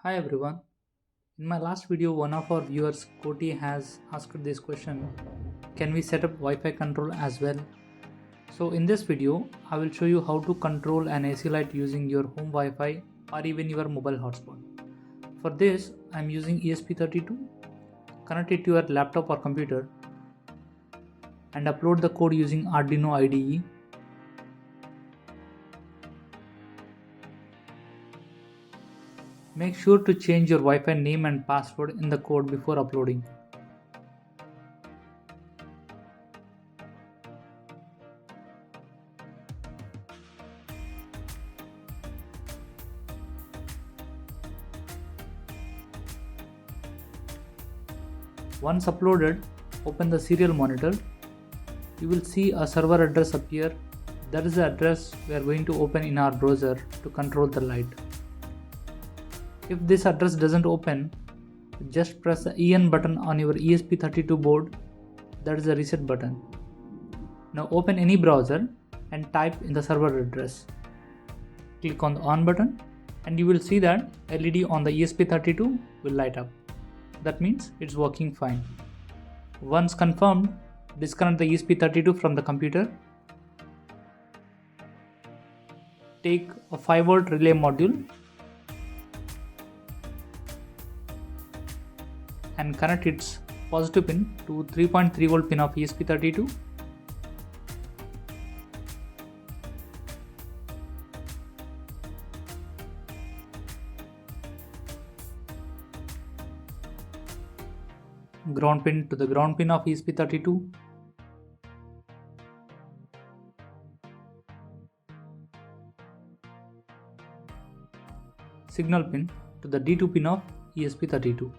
Hi everyone. In my last video, one of our viewers, Koti, has asked this question: can we set up Wi-Fi control as well? So in this video, I will show you how to control an AC light using your home Wi-Fi or even your mobile hotspot. For this, I am using ESP32. Connect it to your laptop or computer and upload the code using Arduino IDE. Make sure to change your Wi-Fi name and password in the code before uploading. Once uploaded, open the serial monitor. You will see a server address appear. That is the address we are going to open in our browser to control the light. If this address doesn't open, just press the EN button on your ESP32 board. That is the reset button. Now open any browser and type in the server address. Click on the on button and you will see that LED on the ESP32 will light up. That means it's working fine. Once confirmed, disconnect the ESP32 from the computer. Take a 5V relay module and connect its positive pin to 3.3V pin of ESP32. Ground pin to the ground pin of ESP32. Signal pin to the D2 pin of ESP32.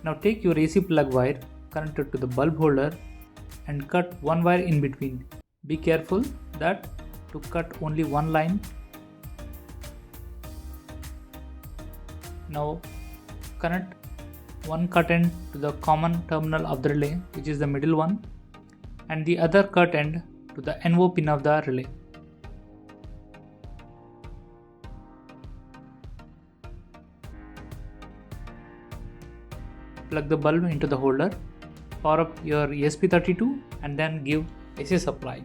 Now take your AC plug wire connected to the bulb holder and cut one wire in between. Be careful that to cut only one line. Now connect one cut end to the common terminal of the relay, which is the middle one, and the other cut end to the NO pin of the relay. Plug the bulb into the holder, power up your ESP32 and then give AC supply.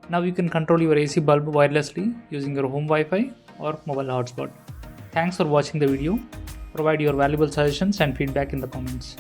Now you can control your AC bulb wirelessly using your home Wi-Fi or mobile hotspot. Thanks for watching the video. Provide your valuable suggestions and feedback in the comments.